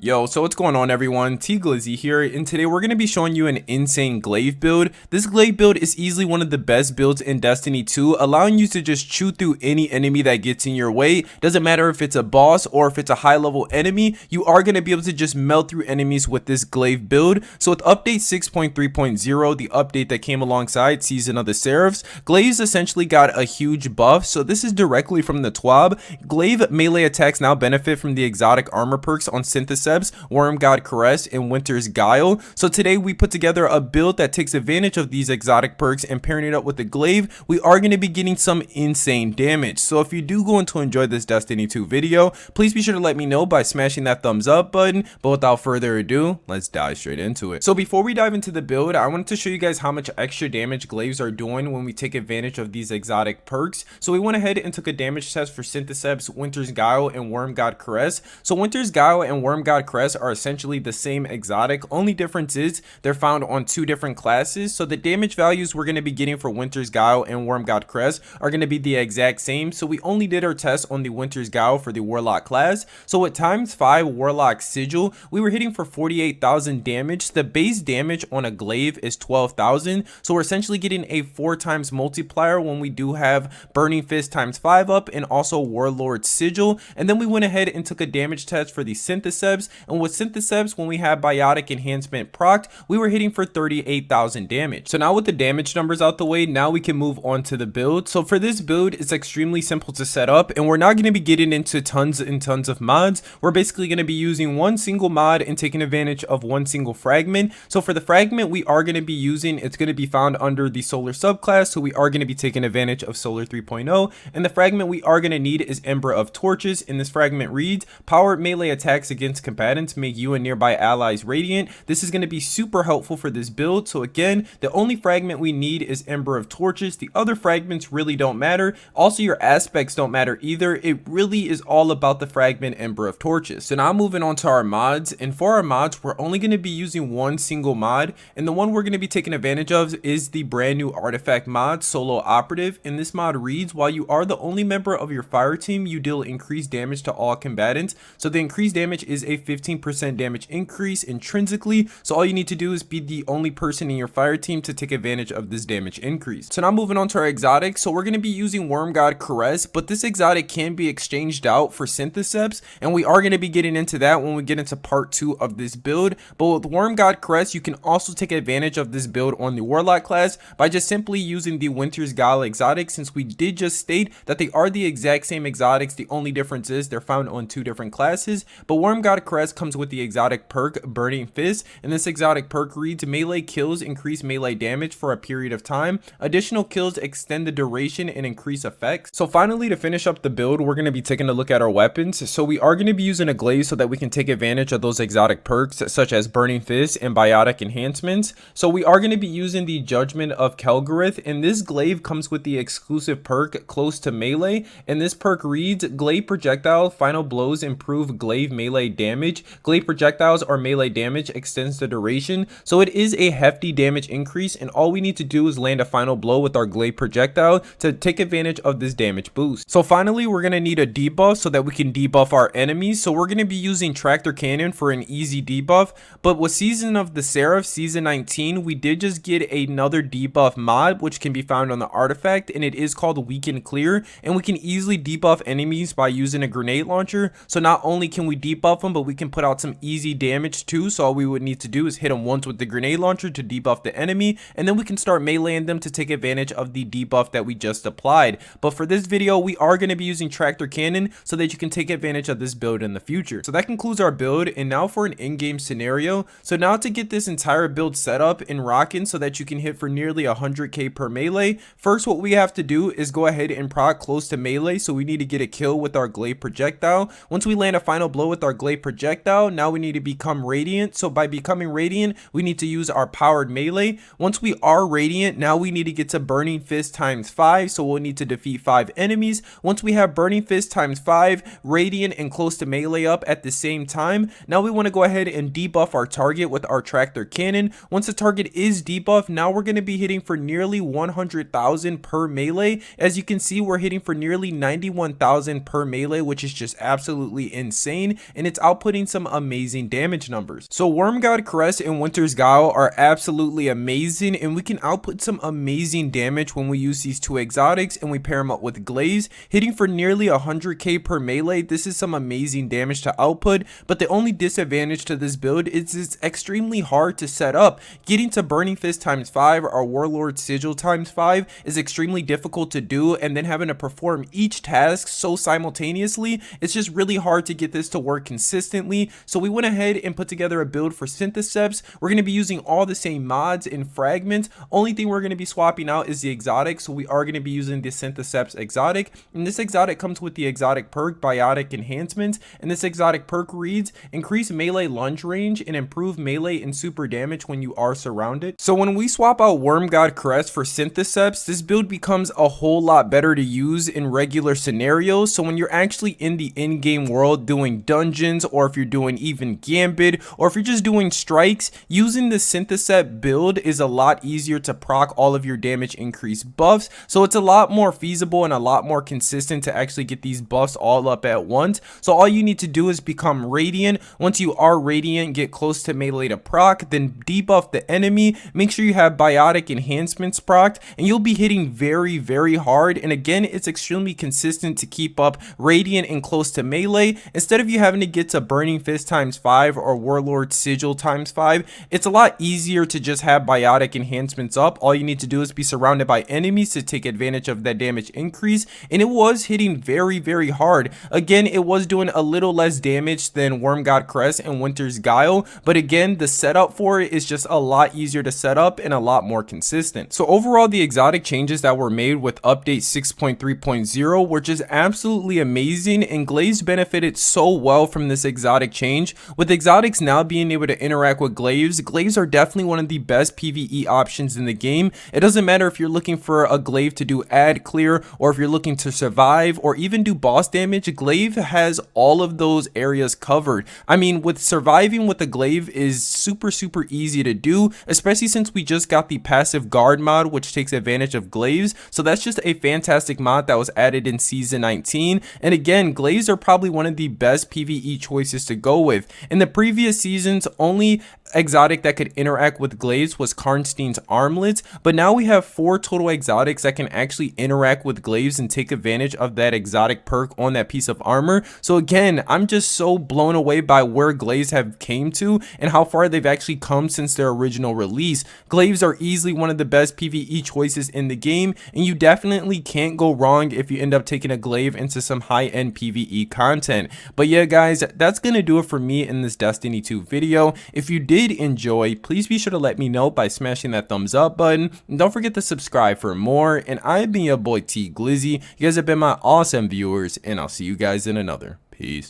Yo, so what's going on everyone? Glizzy here, and today we're going to be showing you an insane glaive build. This glaive build is easily one of the best builds in Destiny 2, allowing you to just chew through any enemy that gets in your way. Doesn't matter if it's a boss or if it's a high level enemy, you are going to be able to just melt through enemies with this glaive build. So with update 6.3.0, the update that came alongside Season of the Seraphs, glaives essentially got a huge buff. So this is directly from the TWAB. Glaive melee attacks now benefit from the exotic armor perks on Synthoceps, Worm God Caress, and Winter's Guile. So today we put together a build that takes advantage of these exotic perks, and pairing it up with the glaive, we are going to be getting some insane damage. So if you do go on to enjoy this Destiny 2 video, please be sure to let me know by smashing that thumbs up button. But without further ado, let's dive straight into it. So before we dive into the build, I wanted to show you guys how much extra damage glaives are doing when we take advantage of these exotic perks. So we went ahead and took a damage test for Synthoceps, Winter's Guile, and Worm God Caress. So Winter's Guile and Worm God Caress are essentially the same exotic. Only difference is they're found on two different classes. So the damage values we're going to be getting for Winter's Guile and Worm God Caress are going to be the exact same. So we only did our test on the Winter's Guile for the warlock class. So at ×5 warlock sigil, we were hitting for 48,000 damage. The base damage on a glaive is 12,000. So we're essentially getting a 4 times multiplier when we do have Burning Fist ×5 up and also Warlord sigil. And then we went ahead and took a damage test for the Synthoceps. And with Synthoceps, when we have biotic enhancement procced, we were hitting for 38,000 damage. So now with the damage numbers out the way, now we can move on to the build. So for this build, it's extremely simple to set up, and we're not going to be getting into tons and tons of mods. We're basically going to be using one single mod and taking advantage of one single fragment. So for the fragment we are going to be using, it's going to be found under the solar subclass. So we are going to be taking advantage of solar 3.0, and the fragment we are going to need is Ember of Torches. And this fragment reads: power melee attacks against combatants, make you and nearby allies radiant. This is going to be super helpful for this build. So again, the only fragment we need is Ember of Torches. The other fragments really don't matter. Also, your aspects don't matter either. It really is all about the fragment Ember of Torches. So now moving on to our mods, and for our mods, we're only going to be using one single mod, and the one we're going to be taking advantage of is the brand new artifact mod, Solo Operative. And this mod reads: while you are the only member of your fire team, you deal increased damage to all combatants. So the increased damage is a 15% damage increase intrinsically. So all you need to do is be the only person in your fire team to take advantage of this damage increase. So now moving on to our exotic. So we're going to be using Worm God Caress, but this exotic can be exchanged out for Synthoceps, and we are going to be getting into that when we get into part 2 of this build. But with Worm God Caress, you can also take advantage of this build on the warlock class by just simply using the Winter's Guile exotic, since we did just state that they are the exact same exotics. The only difference is they're found on two different classes. But Worm God Caress comes with the exotic perk Burning Fist, and this exotic perk reads: melee kills increase melee damage for a period of time. Additional kills extend the duration and increase effects. So finally, to finish up the build, we're going to be taking a look at our weapons. So we are going to be using a glaive so that we can take advantage of those exotic perks such as Burning Fist and biotic enhancements. So we are going to be using the Judgment of Kelgareth, and this glaive comes with the exclusive perk Close to Melee, and this perk reads: glaive projectile final blows improve glaive melee damage. Glaive projectiles or melee damage extends the duration. So it is a hefty damage increase, and all we need to do is land a final blow with our glaive projectile to take advantage of this damage boost. So finally, we're going to need a debuff so that we can debuff our enemies. So we're going to be using Tractor Cannon for an easy debuff. But with Season of the Seraph Season 19, we did just get another debuff mod which can be found on the artifact, and it is called Weaken Clear, and we can easily debuff enemies by using a grenade launcher. So not only can we debuff them, but we can put out some easy damage too. So all we would need to do is hit them once with the grenade launcher to debuff the enemy, and then we can start meleeing them to take advantage of the debuff that we just applied. But for this video, we are going to be using Tractor Cannon so that you can take advantage of this build in the future. So that concludes our build, and now for an in-game scenario. So now to get this entire build set up and rocking so that you can hit for nearly 100k per melee, first what we have to do is go ahead and proc Close to Melee. So we need to get a kill with our glaive projectile. Once we land a final blow with our glaive projectile, now we need to become radiant. So by becoming radiant, we need to use our powered melee. Once we are radiant, now we need to get to Burning Fist ×5. So we'll need to defeat 5 enemies. Once we have Burning Fist ×5, radiant, and Close to Melee up at the same time, now we want to go ahead and debuff our target with our Tractor Cannon. Once the target is debuffed, now we're going to be hitting for nearly 100,000 per melee. As you can see, we're hitting for nearly 91,000 per melee, which is just absolutely insane, and it's outputting outputting some amazing damage numbers. So Worm God Crest and Winter's Guile are absolutely amazing, and we can output some amazing damage when we use these two exotics and we pair them up with glaives, hitting for nearly 100k per melee. This is some amazing damage to output, but the only disadvantage to this build is it's extremely hard to set up. Getting to Burning Fist times 5 or Warlord Sigil times 5 is extremely difficult to do, and then having to perform each task so simultaneously, it's just really hard to get this to work consistently. So we went ahead and put together a build for Synthoceps. We're going to be using all the same mods and fragments. Only thing we're going to be swapping out is the exotic, so we are going to be using the Synthoceps exotic, and this exotic comes with the exotic perk Biotic Enhancements, and this exotic perk reads increase melee lunge range and improve melee and super damage when you are surrounded. So when we swap out Worm God Crest for Synthoceps, this build becomes a whole lot better to use in regular scenarios. So when you're actually in the in-game world doing dungeons, or if you're doing even Gambit, or if you're just doing strikes, using the Synthoceps build is a lot easier to proc all of your damage increase buffs. So it's a lot more feasible and a lot more consistent to actually get these buffs all up at once. So all you need to do is become Radiant. Once you are Radiant, get close to melee to proc, then debuff the enemy. Make sure you have Biotic Enhancements procced, and you'll be hitting very hard. And again, it's extremely consistent to keep up Radiant and close to melee. Instead of you having to get to Burning Fist times 5 or Warlord Sigil times 5, it's a lot easier to just have Biotic Enhancements up. All you need to do is be surrounded by enemies to take advantage of that damage increase, and it was hitting very hard. Again, it was doing a little less damage than Worm God Crest and Winter's Guile, but again, the setup for it is just a lot easier to set up and a lot more consistent. So overall, the exotic changes that were made with update 6.3.0 were just absolutely amazing, and glaives benefited so well from this exotic change. With exotics now being able to interact with glaives, glaives are definitely one of the best PvE options in the game. It doesn't matter if you're looking for a glaive to do ad clear, or if you're looking to survive or even do boss damage, glaive has all of those areas covered. I mean, with surviving with a glaive is super easy to do, especially since we just got the passive guard mod, which takes advantage of glaives. So that's just a fantastic mod that was added in season 19. And again, glaives are probably one of the best PvE choices to go with. In the previous seasons, only exotic that could interact with glaives was Karnstein's armlets, but now we have 4 total exotics that can actually interact with glaives and take advantage of that exotic perk on that piece of armor. So again, I'm just so blown away by where glaives have came to and how far they've actually come since their original release. Glaives are easily one of the best PvE choices in the game, and you definitely can't go wrong if you end up taking a glaive into some high-end PvE content. But yeah guys, that's gonna do it for me in this Destiny 2 video. If you did enjoy, please be sure to let me know by smashing that thumbs up button, and don't forget to subscribe for more. And I've been your boy T Glizzy. You guys have been my awesome viewers, and I'll see you guys in another. Peace.